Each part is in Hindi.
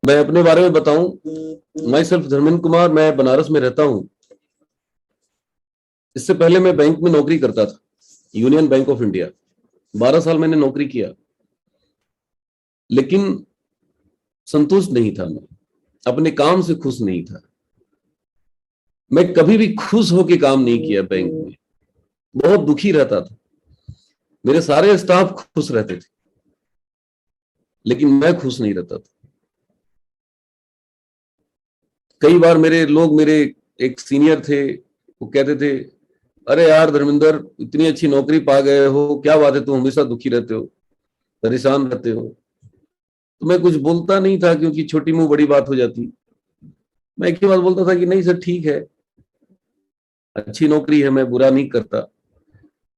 मैं अपने बारे में बताऊं, मैं सेल्फ धर्मेंद्र कुमार, मैं बनारस में रहता हूं। इससे पहले मैं बैंक में नौकरी करता था, यूनियन बैंक ऑफ इंडिया। 12 साल मैंने नौकरी किया, लेकिन संतुष्ट नहीं था। मैं अपने काम से खुश नहीं था। मैं कभी भी खुश होकर काम नहीं किया बैंक में, बहुत दुखी रहता था। मेरे सारे स्टाफ खुश रहते थे, लेकिन मैं खुश नहीं रहता था। कई बार मेरे एक सीनियर थे, वो कहते थे, अरे यार धर्मेंद्र, इतनी अच्छी नौकरी पा गए हो, क्या बात है, तुम हमेशा दुखी रहते हो, परेशान रहते हो। तो मैं कुछ बोलता नहीं था, क्योंकि छोटी मुंह बड़ी बात हो जाती। मैं एक ही बात बोलता था कि नहीं सर, ठीक है, अच्छी नौकरी है, मैं बुरा नहीं करता।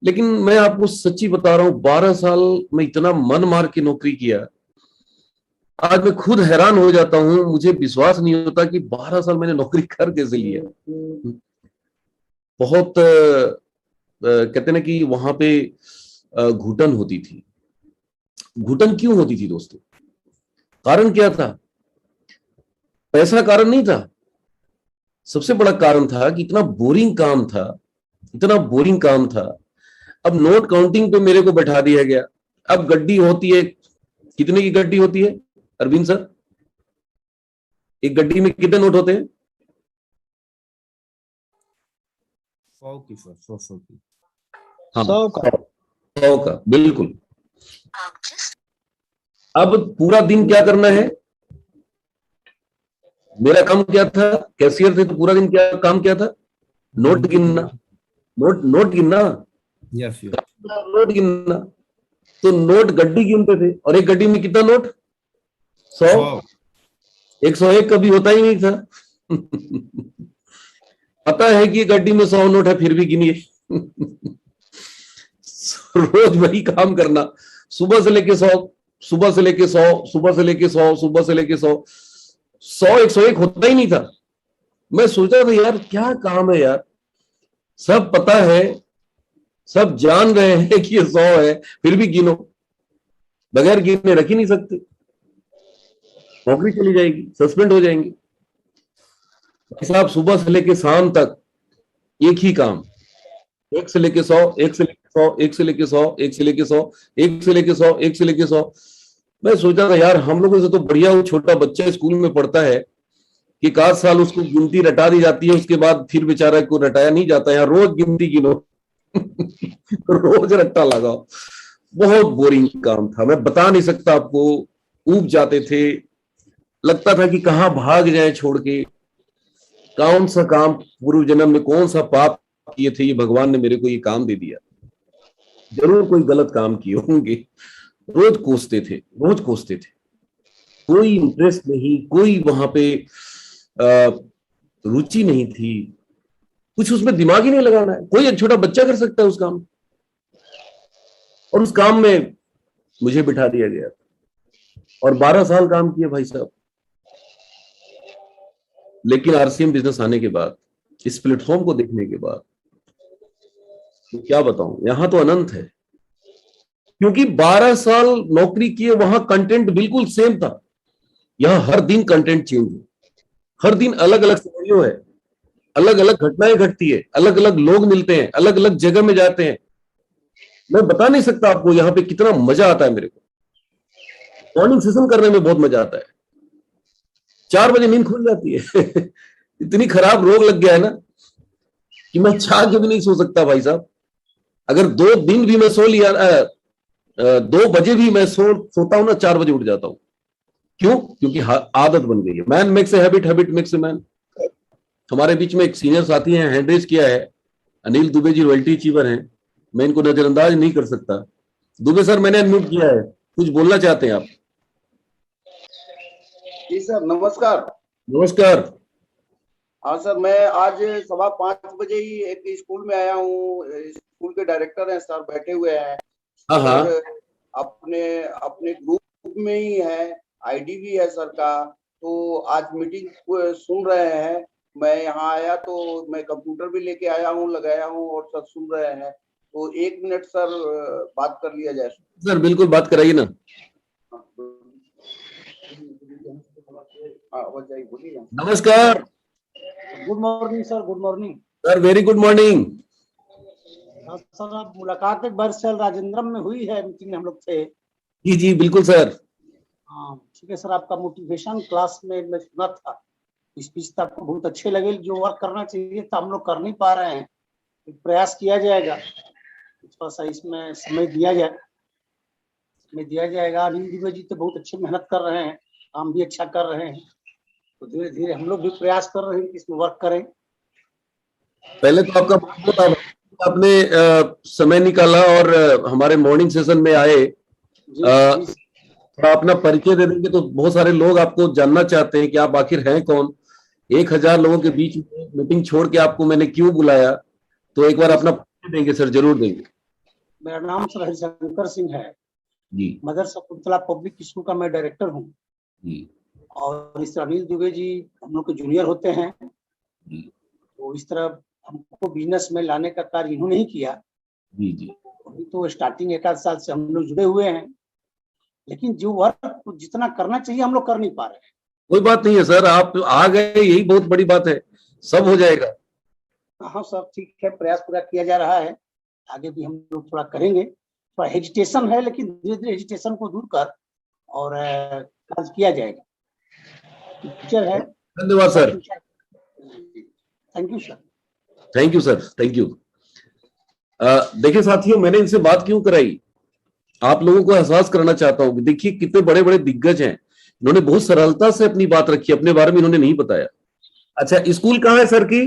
लेकिन मैं आपको सच्ची बता रहा हूं, 12 साल में इतना मन मार के नौकरी किया। आज मैं खुद हैरान हो जाता हूं, मुझे विश्वास नहीं होता कि 12 साल मैंने नौकरी कर कैसे लिया। बहुत कहते ना कि वहां पे घुटन होती थी। घुटन क्यों होती थी दोस्तों? कारण क्या था? पैसा कारण नहीं था। सबसे बड़ा कारण था कि इतना बोरिंग काम था, इतना बोरिंग काम था। अब नोट काउंटिंग पे मेरे को बैठा दिया गया। अब गड्डी होती है, कितने की गड्डी होती है अरविंद सर? एक गड्डी में कितने नोट होते हैं? 100 की सर, 100 की। हाँ, 100 का, बिल्कुल। अब पूरा दिन क्या करना है? मेरा काम क्या था? कैशियर थे, तो पूरा दिन क्या काम क्या था? नोट गिनना, नोट गिनना, यस यस। नोट गिनना। तो नोट गड्डी गिनते थे, और एक गड्डी में कितना नोट? 100। 101 कभी होता ही नहीं था। पता है कि गड्डी में 100 नोट है, फिर भी गिनिए। रोज वही काम करना, सुबह से लेके 100, सुबह से लेके 100, सुबह से लेके 100, सुबह से लेके 100। 100 101 होता ही नहीं था। मैं सोचा था यार, क्या काम है यार, सब पता है, सब जान रहे हैं कि ये 100 है, फिर भी गिनो। बगैर गिने रख ही नहीं सकते, नौकरी चली जाएगी, सस्पेंड हो जाएंगे। भाई साहब, सुबह से लेके शाम तक एक ही काम, 1 से लेके 100, 1 से लेके 100, 1 से लेके 100, 1 से लेके 100, 1 से लेके 100, 1 से लेके 100। मैं सोचा था यार, हम लोगों से तो बढ़िया वो छोटा बच्चा स्कूल में पढ़ता है कि 1 साल उसको गिनती रटा दी जाती है, उसके बाद फिर बेचारा को रटाया नहीं जाता है, रोज गिनती गिनो। रोज रट्टा लगाओ। बहुत बोरिंग काम था, मैं बता नहीं सकता आपको। ऊब जाते थे, लगता था कि कहां भाग जाए छोड़ के। कौन सा काम पूर्व जन्म में कौन सा पाप किए थे, ये भगवान ने मेरे को ये काम दे दिया। जरूर कोई गलत काम किए होंगे। रोज कोसते थे, रोज कोसते थे। कोई इंटरेस्ट नहीं, कोई वहां पे रुचि नहीं थी, कुछ उसमें दिमाग ही नहीं लगाना है। कोई एक छोटा बच्चा कर सकता है उस काम, और उस काम में मुझे बिठा दिया गया। और 12 साल काम किए भाई साहब। लेकिन आरसीएम बिजनेस आने के बाद, इस प्लेटफॉर्म को देखने के बाद, तो क्या बताऊं, यहां तो अनंत है। क्योंकि 12 साल नौकरी किए, वहां कंटेंट बिल्कुल सेम था। यहां हर दिन कंटेंट चेंज है, हर दिन अलग अलग सिनेरियो है, अलग अलग घटनाएं घटती है, अलग अलग लोग मिलते हैं, अलग अलग जगह में जाते हैं। मैं बता नहीं सकता आपको यहाँ पे कितना मजा आता है मेरे को। मॉर्निंग सेशन करने में बहुत मजा आता है। 4 बजे नींद खुल जाती है। इतनी खराब रोग लग गया है ना कि मैं 4 के भी नहीं सो सकता भाई साहब। अगर 2 दिन भी मैं सो लिया, 2 बजे भी मैं सोता हूं ना, 4 बजे उठ जाता हूं। क्यों? क्योंकि आदत बन गई है। Man makes a habit, habit makes a man. हमारे बीच में एक सीनियर साथी हैं, हैंडरेज किया है, अनिल दुबे जी, रॉयल्टी अचीवर हैं। मैं इनको नजरअंदाज नहीं कर सकता। दुबे सर, मैंने अनम्यूट किया है, कुछ बोलना चाहते हैं आप? जी सर, नमस्कार। नमस्कार। हाँ सर, मैं आज 5:15 ही एक स्कूल में आया हूँ। स्कूल के डायरेक्टर हैं सर, बैठे हुए हैं। हाँ हाँ। और अपने अपने ग्रुप में ही है, आईडी भी है सर का। तो आज मीटिंग सुन रहे हैं। मैं यहाँ आया तो मैं कंप्यूटर भी लेके आया हूँ, लगाया हूँ, और सर सुन रहे हैं। तो 1 मिनट सर, बात कर लिया जाए। सर बिल्कुल, बात कराइए ना। आवाज आई, बोलिए ना। नमस्कार good morning sir, good morning. Sir, very good morning. Sir आप मुलाकात एक बार सर राजेंद्रम में हुई है, मीटिंग में हम लोग थे। जी जी बिल्कुल सर। हाँ ठीक है सर, आपका मोटिवेशन क्लास में मैं सुना था, स्पीच था, आपको बहुत अच्छे लगे। जो वर्क करना चाहिए था हम लोग कर नहीं पा रहे हैं, एक प्रयास किया जाएगा, थोड़ा सा इसमें समय दिया जाए, समय दिया जाएगा। अनिल दुबे जी तो बहुत अच्छे मेहनत कर रहे हैं, काम भी अच्छा कर रहे हैं, तो धीरे धीरे हम लोग भी प्रयास कर रहे हैं कि इसमें वर्क करें। पहले तो आपका बहुत बहुत आभार, आपने समय निकाला और हमारे मॉर्निंग सेशन में आए। जी अ, जी थोड़ा अपना परिचय दे देंगे तो बहुत सारे लोग आपको जानना चाहते हैं कि आप आखिर हैं कौन। 1000 लोगों के बीच में मीटिंग छोड़ के आपको मैंने क्यों बुलाया, तो एक बार अपना परिचय देंगे सर, जरूर देंगे। मेरा नाम सर हरिशंकर सिंह है। जी मदर शकुंतला पब्लिक स्कूल का मैं डायरेक्टर हूँ। जी और इस अनिल दुबे जी हम लोग के जूनियर होते हैं, जी तो इस तरह हमको बिजनेस में लाने का कार्य इन्होंने ही किया। जी जी अभी तो स्टार्टिंग 1 आध साल से हम लोग जुड़े हुए हैं, लेकिन जो वर्क जितना करना चाहिए हम लोग कर नहीं पा रहे हैं। कोई बात नहीं है सर, आप आ गए यही बहुत बड़ी बात है, सब हो जाएगा। हाँ सर ठीक है, प्रयास पूरा किया जा रहा है, आगे भी हम लोग थोड़ा करेंगे। थोड़ा हेजिटेशन है, लेकिन धीरे धीरे हेजिटेशन को दूर कर और कार्य किया जाएगा। फ्यूचर है। धन्यवाद sir. Thank you sir. Thank you sir, thank you. देखिए साथियों, मैंने इनसे बात क्यों कराई, आप लोगों को एहसास कराना चाहता हूं कि देखिए कितने बड़े बड़े दिग्गज हैं, इन्होंने बहुत सरलता से अपनी बात रखी, अपने बारे में इन्होंने नहीं बताया। अच्छा, स्कूल कहाँ है सर की?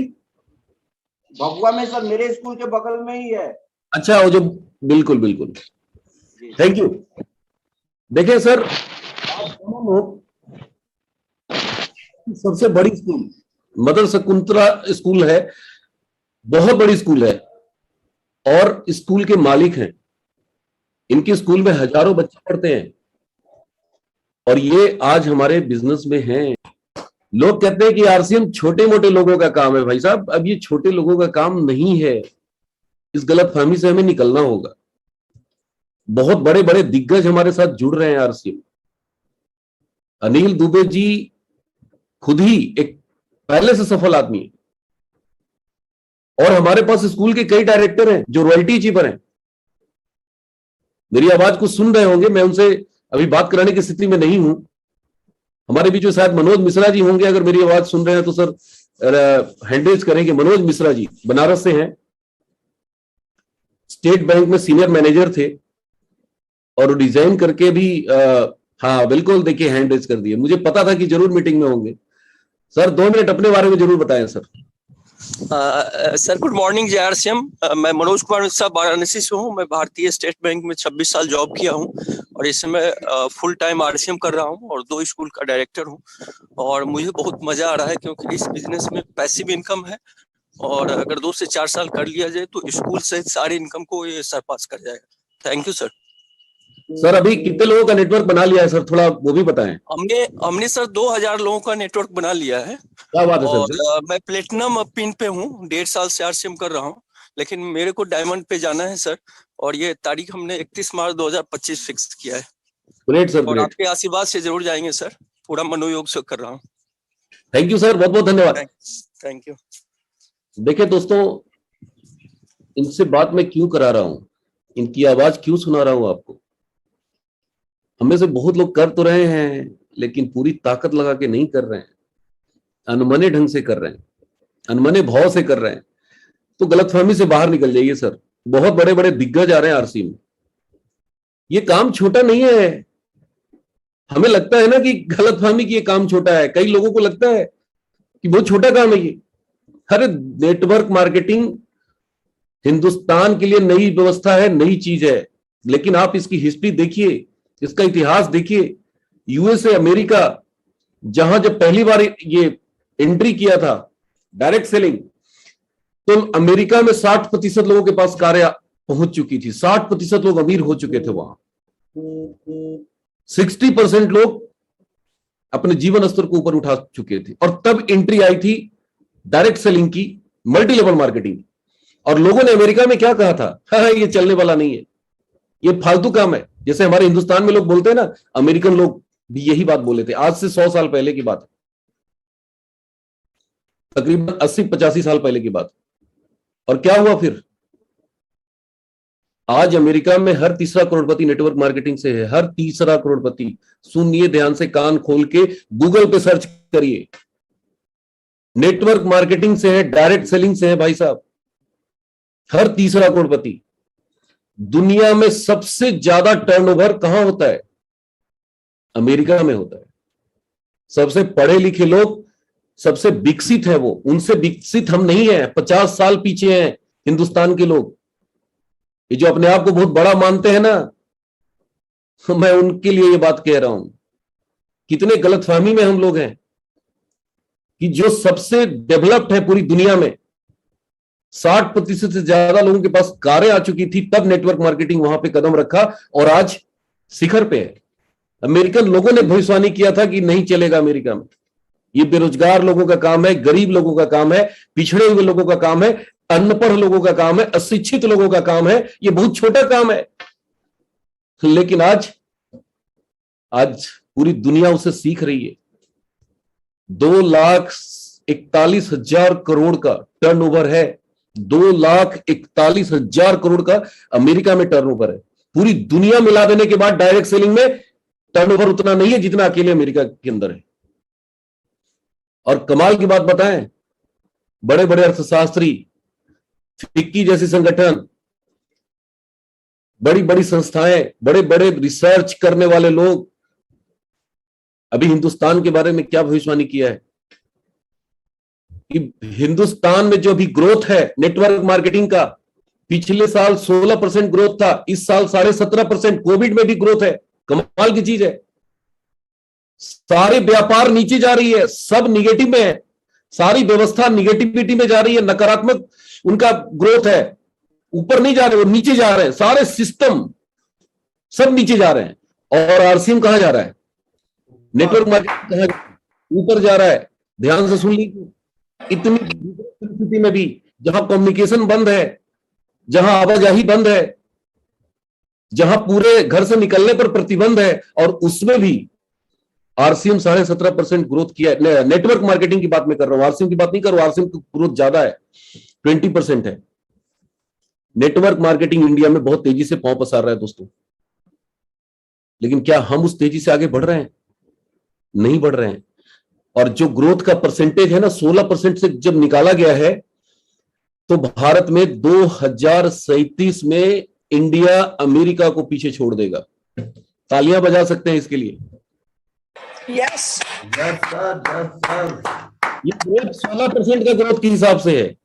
भभुआ में सर, मेरे स्कूल के बगल में ही है। अच्छा, वो जो, बिल्कुल बिल्कुल, थैंक यू। देखिए सर, आप दोनों लोग, सबसे बड़ी स्कूल मदर शकुंतला स्कूल है, बहुत बड़ी स्कूल है और स्कूल के मालिक हैं। इनके स्कूल में हजारों बच्चे पढ़ते हैं और ये आज हमारे बिजनेस में हैं। लोग कहते हैं कि आरसीएम छोटे मोटे लोगों का काम है। भाई साहब, अब ये छोटे लोगों का काम नहीं है, इस गलतफहमी से हमें निकलना होगा। बहुत बड़े बड़े दिग्गज हमारे साथ जुड़ रहे हैं आरसीएम। अनिल दुबे जी खुद ही एक पहले से सफल आदमी है और हमारे पास स्कूल के कई डायरेक्टर हैं जो रॉयल्टी चीपर हैं। मेरी आवाज को सुन रहे होंगे, मैं उनसे अभी बात कराने की स्थिति में नहीं हूं। हमारे बीच में शायद मनोज मिश्रा जी होंगे, अगर मेरी आवाज सुन रहे हैं तो सर हैंडरेज करेंगे। मनोज मिश्रा जी बनारस से हैं, स्टेट बैंक में सीनियर मैनेजर थे और रिजाइन करके भी हाँ बिल्कुल, देखिए हैंड रेज कर दिए, मुझे पता था कि जरूर मीटिंग में होंगे। सर 2 मिनट अपने बारे में जरूर बताएं सर। सर गुड मॉर्निंग जय आरसीएम। मैं मनोज कुमार मिश्रा वाराणसी से हूँ। मैं भारतीय स्टेट बैंक में 26 साल जॉब किया हूँ और इस समय फुल टाइम आरसीएम कर रहा हूँ और 2 स्कूल का डायरेक्टर हूँ। और मुझे बहुत मजा आ रहा है क्योंकि इस बिजनेस में पैसिव इनकम है और अगर 2 से 4 साल कर लिया जाए तो स्कूल सहित सारी इनकम को ये सरपास कर जाएगा। Thank you sir. सर अभी कितने लोगों का नेटवर्क बना लिया है सर, थोड़ा वो भी बताएं। हमने सर 2000 लोगों का नेटवर्क बना लिया है। क्या बात है और सर। मैं प्लेटिनम पिन पे हूँ, 1.5 साल से आरसीएम कर रहा हूँ, लेकिन मेरे को डायमंड पे जाना है सर। और ये तारीख हमने 31 मार्च 2025 फिक्स किया है। ग्रेट सर, और ग्रेट। आपके आशीर्वाद से जरूर जाएंगे सर, पूरा मनोयोग से कर रहा हूँ। थैंक यू सर, बहुत बहुत धन्यवाद। Thank you. देखिए दोस्तों, इनसे बात मैं क्यों करा रहा हूं, इनकी आवाज क्यों सुना रहा हूं आपको। हमें से बहुत लोग कर तो रहे हैं लेकिन पूरी ताकत लगा के नहीं कर रहे हैं, अनमने ढंग से कर रहे हैं, अनमने भाव से कर रहे हैं। तो गलतफहमी से बाहर निकल जाइए सर। बहुत बड़े बड़े दिग्गज आ रहे हैं आरसी में। ये काम छोटा नहीं है। हमें लगता है ना कि गलतफहमी की ये काम छोटा है, कई लोगों को लगता है कि बहुत छोटा काम है ये। अरे नेटवर्क मार्केटिंग हिंदुस्तान के लिए नई व्यवस्था है, नई चीज है, लेकिन आप इसकी हिस्ट्री देखिए, इसका इतिहास देखिए। यूएसए, अमेरिका, जहां जब पहली बार ये एंट्री किया था डायरेक्ट सेलिंग, तो अमेरिका में 60% लोगों के पास कारें पहुंच चुकी थी, 60% लोग अमीर हो चुके थे। वहां 60% लोग अपने जीवन स्तर को ऊपर उठा चुके थे और तब एंट्री आई थी डायरेक्ट सेलिंग की, मल्टी लेवल मार्केटिंग। और लोगों ने अमेरिका में क्या कहा था, हाँ ये चलने वाला नहीं है, ये फालतू काम है। जैसे हमारे हिंदुस्तान में लोग बोलते हैं ना, अमेरिकन लोग भी यही बात बोले थे, आज से 100 साल पहले की बात है। तकरीबन 80-85 साल पहले की बात। और क्या हुआ फिर? आज अमेरिका में हर तीसरा करोड़पति नेटवर्क मार्केटिंग से है, हर तीसरा करोड़पति। सुनिए ध्यान से, कान खोल के गूगल पे सर्च करिए, नेटवर्क मार्केटिंग से है, डायरेक्ट सेलिंग से है भाई साहब, हर तीसरा करोड़पति। दुनिया में सबसे ज्यादा टर्नओवर कहां होता है? अमेरिका में होता है। सबसे पढ़े लिखे लोग, सबसे विकसित है वो, उनसे विकसित हम नहीं है, 50 साल पीछे हैं हिंदुस्तान के लोग। ये जो अपने आप को बहुत बड़ा मानते हैं ना, मैं उनके लिए ये बात कह रहा हूं। कितने गलतफहमी में हम लोग हैं कि जो सबसे डेवलप्ड है पूरी दुनिया में, 60% से ज्यादा लोगों के पास कारें आ चुकी थी, तब नेटवर्क मार्केटिंग वहां पे कदम रखा और आज शिखर पे है। अमेरिकन लोगों ने भविष्यवाणी किया था कि नहीं चलेगा अमेरिका में, ये बेरोजगार लोगों का काम है, गरीब लोगों का काम है, पिछड़े हुए लोगों का काम है, अनपढ़ लोगों का काम है, अशिक्षित लोगों का काम है, ये बहुत छोटा काम है। लेकिन आज पूरी दुनिया उसे सीख रही है। 2,41,000 करोड़ का टर्नओवर है, 2,41,000 करोड़ का अमेरिका में टर्नओवर है। पूरी दुनिया मिला देने के बाद डायरेक्ट सेलिंग में टर्नओवर उतना नहीं है जितना अकेले अमेरिका के अंदर है। और कमाल की बात बताएं, बड़े बड़े अर्थशास्त्री, फिक्की जैसे संगठन, बड़ी बड़ी संस्थाएं, बड़े बड़े रिसर्च करने वाले लोग अभी हिंदुस्तान के बारे में क्या भविष्यवाणी किया है कि हिंदुस्तान में जो भी ग्रोथ है नेटवर्क मार्केटिंग का, पिछले साल 16% ग्रोथ था, इस साल 17.5%। कोविड में भी ग्रोथ है, कमाल की चीज है। सारे व्यापार नीचे जा रही है, सब निगेटिव में है, सारी व्यवस्था निगेटिविटी में जा रही है, नकारात्मक उनका ग्रोथ है, ऊपर नहीं जा रहे, वो नीचे जा रहे हैं, सारे सिस्टम सब नीचे जा रहे हैं। और आरसीएम कहां जा रहा है? नेटवर्क मार्केटिंग कहां ऊपर जा रहा है? ध्यान से सुन लीजिए, इतनी स्थिति में भी जहां कम्युनिकेशन बंद है, जहां आवाजाही बंद है, जहां पूरे घर से निकलने पर प्रतिबंध है, और उसमें भी आरसीएम 17.5% ग्रोथ किया है। नेटवर्क मार्केटिंग की बात मैं कर रहा हूं, आरसीएम की बात नहीं कर रहा हूं। आरसीएम की ग्रोथ ज्यादा है, 20% है। नेटवर्क मार्केटिंग इंडिया में बहुत तेजी से पांव पसार रहा है दोस्तों। लेकिन क्या हम उस तेजी से आगे बढ़ रहे हैं? नहीं बढ़ रहे हैं। और जो ग्रोथ का परसेंटेज है ना, 16% से जब निकाला गया है, तो भारत में 2037 में इंडिया अमेरिका को पीछे छोड़ देगा। तालियां बजा सकते हैं इसके लिए। यस ये ग्रोथ 16% का ग्रोथ के हिसाब से है।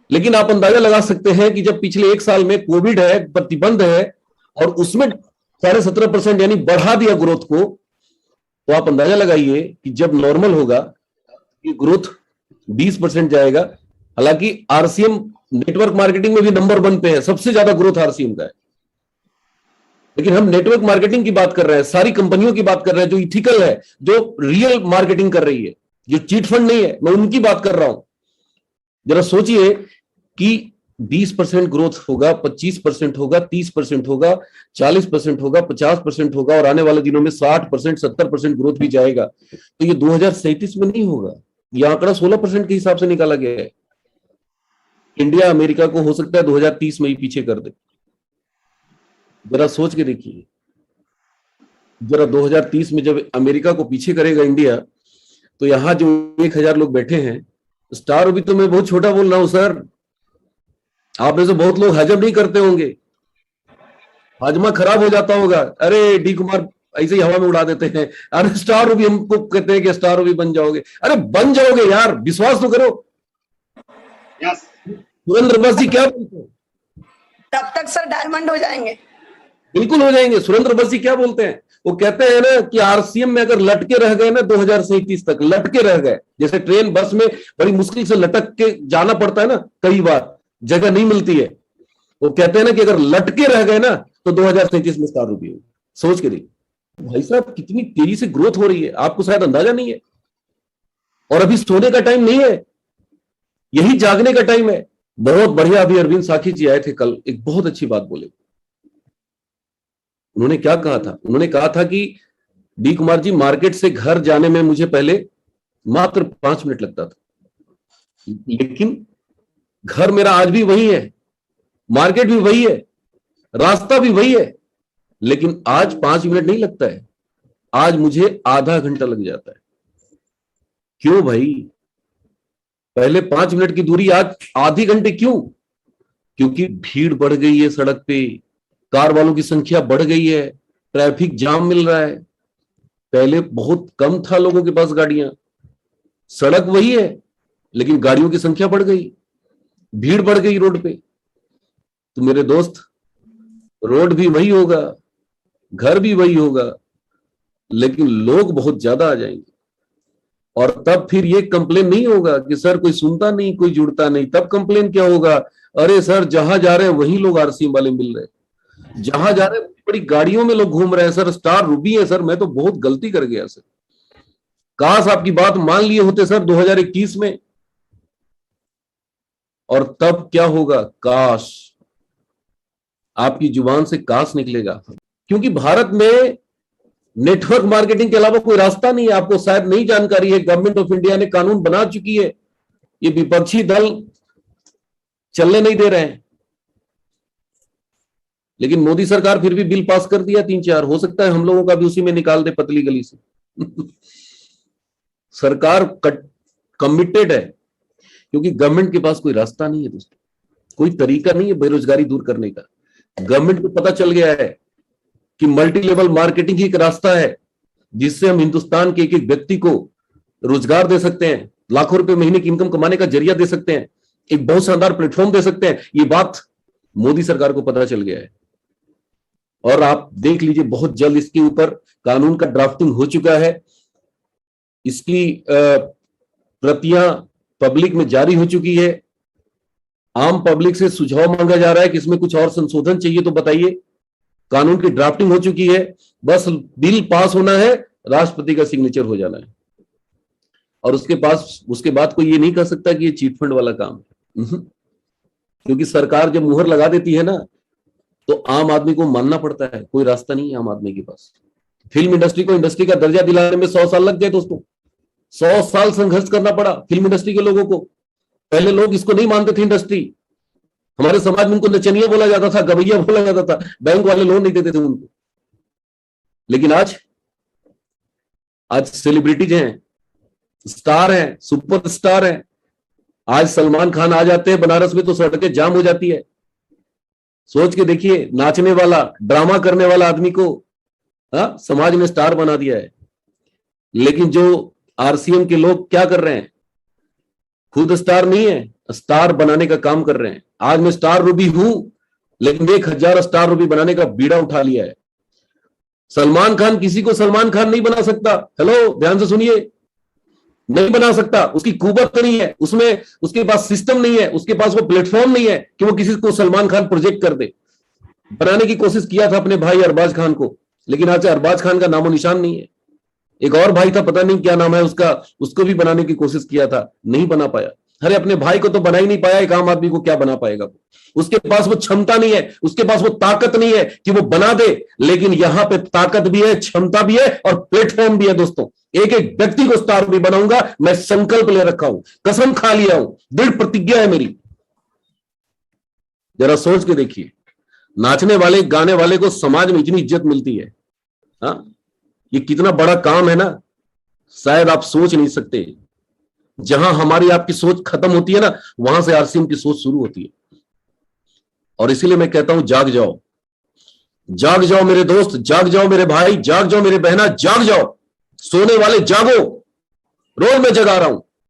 लेकिन आप अंदाजा लगा सकते हैं कि जब पिछले एक साल में कोविड है, प्रतिबंध है, और उसमें 17.5% यानी बढ़ा दिया ग्रोथ को, तो आप अंदाजा लगाइए कि जब नॉर्मल होगा ये ग्रोथ 20% जाएगा। हालांकि आरसीएम नेटवर्क मार्केटिंग में भी नंबर 1 पे है, सबसे ज्यादा ग्रोथ आरसीएम का है। लेकिन हम नेटवर्क मार्केटिंग की बात कर रहे हैं, सारी कंपनियों की बात कर रहे हैं जो इथिकल है, जो रियल मार्केटिंग कर रही है, जो चीट फंड नहीं है, मैं उनकी बात कर रहा हूं। जरा सोचिए कि 20% ग्रोथ होगा, 25% होगा, 30% होगा, 40% होगा, 50% होगा, और आने वाले दिनों में 60%, 70% ग्रोथ भी जाएगा। तो ये 2037 में नहीं होगा। यह आंकड़ा 16% के हिसाब से निकाला गया है। इंडिया अमेरिका को हो सकता है 2030 में ही पीछे कर दे। जरा सोच के देखिए, जरा 2030 में जब अमेरिका को पीछे करेगा इंडिया, तो यहां जो 1000 लोग बैठे हैं, स्टार भी तो मैं बहुत छोटा बोल रहा हूं सर, आप में से बहुत लोग हजम नहीं करते होंगे, हाजमा खराब हो जाता होगा। अरे डी कुमार ऐसे ही हवा में उड़ा देते हैं, अरे स्टार भी हमको कहते हैं कि स्टार भी बन जाओगे। अरे बन जाओगे यार, विश्वास तो करो। सुरेंद्र बस जी क्या बोलते हैं? तब तक सर डायमंड हो जाएंगे। बिल्कुल हो जाएंगे। सुरेंद्र बस जी क्या बोलते हैं? वो कहते हैं ना कि आरसीएम में अगर लटके रह गए ना 2037 तक, लटके रह गए, जैसे ट्रेन बस में बड़ी मुश्किल से लटक के जाना पड़ता है ना, कई बार जगह नहीं मिलती है, वो कहते हैं ना कि अगर लटके रह गए ना तो 2037 में स्टार रूपी होगी। सोच के देखिए भाई साहब, कितनी तेजी से ग्रोथ हो रही है, आपको शायद अंदाजा नहीं है। और अभी सोने का टाइम नहीं है, यही जागने का टाइम है। बहुत बढ़िया, अभी अरविंद साखी जी आए थे कल, एक बहुत अच्छी बात बोले। उन्होंने क्या कहा था? उन्होंने कहा था कि डी कुमार जी, मार्केट से घर जाने में मुझे पहले मात्र 5 मिनट लगता था, लेकिन घर मेरा आज भी वही है, मार्केट भी वही है, रास्ता भी वही है, लेकिन आज 5 मिनट नहीं लगता है, आज मुझे आधा घंटा लग जाता है। क्यों भाई? पहले 5 मिनट की दूरी आज आधे घंटे क्यों? क्योंकि भीड़ बढ़ गई है, सड़क पे कार वालों की संख्या बढ़ गई है, ट्रैफिक जाम मिल रहा है। पहले बहुत कम था लोगों के पास गाड़ियां, सड़क वही है लेकिन गाड़ियों की संख्या बढ़ गई, भीड़ बढ़ गई रोड पे। तो मेरे दोस्त, रोड भी वही होगा, घर भी वही होगा, लेकिन लोग बहुत ज्यादा आ जाएंगे। और तब फिर ये कंप्लेन नहीं होगा कि सर कोई सुनता नहीं, कोई जुड़ता नहीं। तब कंप्लेन क्या होगा? अरे सर जहां जा रहे हैं वहीं लोग आरसीएम वाले मिल रहे हैं, जहां जा रहे हैं बड़ी गाड़ियों में लोग घूम रहे हैं, सर स्टार रूबी है सर, मैं तो बहुत गलती कर गया सर, काश आपकी बात मान लिए होते सर 2021 में। और तब क्या होगा? काश, आपकी जुबान से काश निकलेगा, क्योंकि भारत में नेटवर्क मार्केटिंग के अलावा कोई रास्ता नहीं है। आपको शायद नहीं जानकारी है, गवर्नमेंट ऑफ इंडिया ने कानून बना चुकी है, ये विपक्षी दल चलने नहीं दे रहे हैं, लेकिन मोदी सरकार फिर भी बिल पास कर दिया 3-4। हो सकता है हम लोगों का भी उसी में निकाल दे, पतली गली से। सरकार कमिटेड है, क्योंकि गवर्नमेंट के पास कोई रास्ता नहीं है दोस्तों, कोई तरीका नहीं है बेरोजगारी दूर करने का। गवर्नमेंट को पता चल गया है कि मल्टी लेवल मार्केटिंग ही एक रास्ता है जिससे हम हिंदुस्तान के एक एक व्यक्ति को रोजगार दे सकते हैं, लाखों रुपए महीने की इनकम कमाने का जरिया दे सकते हैं, एक बहुत शानदार प्लेटफॉर्म दे सकते हैं। ये बात मोदी सरकार को पता चल गया है, और आप देख लीजिए बहुत जल्द इसके ऊपर कानून का ड्राफ्टिंग हो चुका है, इसकी प्रतियां पब्लिक में जारी हो चुकी है। आम पब्लिक से सुझाव मांगा जा रहा है कि इसमें कुछ और संशोधन चाहिए तो बताइए। कानून की ड्राफ्टिंग हो चुकी है, बस बिल पास होना है, राष्ट्रपति का सिग्नेचर हो जाना है, और उसके बाद कोई ये नहीं कह सकता कि ये चीट फंड वाला काम है। क्योंकि सरकार जब मुहर लगा देती है ना, तो आम आदमी को मानना पड़ता है, कोई रास्ता नहीं है आम आदमी के पास। फिल्म इंडस्ट्री को इंडस्ट्री का दर्जा दिलाने में 100 साल लग गए दोस्तों, 100 साल संघर्ष करना पड़ा फिल्म इंडस्ट्री के लोगों को। पहले लोग इसको नहीं मानते थे इंडस्ट्री, हमारे समाज में उनको नचनिया बोला जाता था, गवैया बोला जाता था, बैंक वाले लोन नहीं देते थे उनको। लेकिन आज सेलिब्रिटीज हैं, स्टार हैं, सुपर स्टार हैं। आज सलमान खान आ जाते हैं बनारस में तो सड़कें जाम हो जाती है। सोच के देखिए, नाचने वाला, ड्रामा करने वाला आदमी को समाज ने स्टार बना दिया है। लेकिन जो आरसीएम के लोग क्या कर रहे हैं? खुद स्टार नहीं है, स्टार बनाने का काम कर रहे हैं। आज मैं स्टार रूबी हूं, लेकिन 1000 स्टार रूबी बनाने का बीड़ा उठा लिया है। सलमान खान किसी को सलमान खान नहीं बना सकता। हेलो, ध्यान से सुनिए, नहीं बना सकता। उसकी कुवत नहीं है, उसमें उसके पास सिस्टम नहीं है, उसके पास वो प्लेटफॉर्म नहीं है कि वो किसी को सलमान खान प्रोजेक्ट कर दे। बनाने की कोशिश किया था अपने भाई अरबाज खान को, लेकिन आज अरबाज खान का नामो निशान नहीं है। एक और भाई था, पता नहीं क्या नाम है उसका, उसको भी बनाने की कोशिश किया था, नहीं बना पाया। अरे अपने भाई को तो बना ही नहीं पाया, एक आम आदमी को क्या बना पाएगा? उसके पास वो क्षमता नहीं है, उसके पास वो ताकत नहीं है कि वो बना दे। लेकिन यहां पे ताकत भी है, क्षमता भी है और प्लेटफॉर्म भी है दोस्तों। एक एक व्यक्ति को स्टार भी बनाऊंगा, मैं संकल्प ले रखा हूं, कसम खा लिया हूं, दृढ़ प्रतिज्ञा है मेरी। जरा सोच के देखिए, नाचने वाले, गाने वाले को समाज में इतनी इज्जत मिलती है, ये कितना बड़ा काम है ना, शायद आप सोच नहीं सकते। जहां हमारी आपकी सोच खत्म होती है ना, वहां से आरसीएम की सोच शुरू होती है। और इसीलिए मैं कहता हूं, जाग जाओ, जाग जाओ मेरे दोस्त, जाग जाओ मेरे भाई, जाग जाओ मेरे बहना, जाग जाओ। सोने वाले जागो, रोज मैं जगा रहा हूं।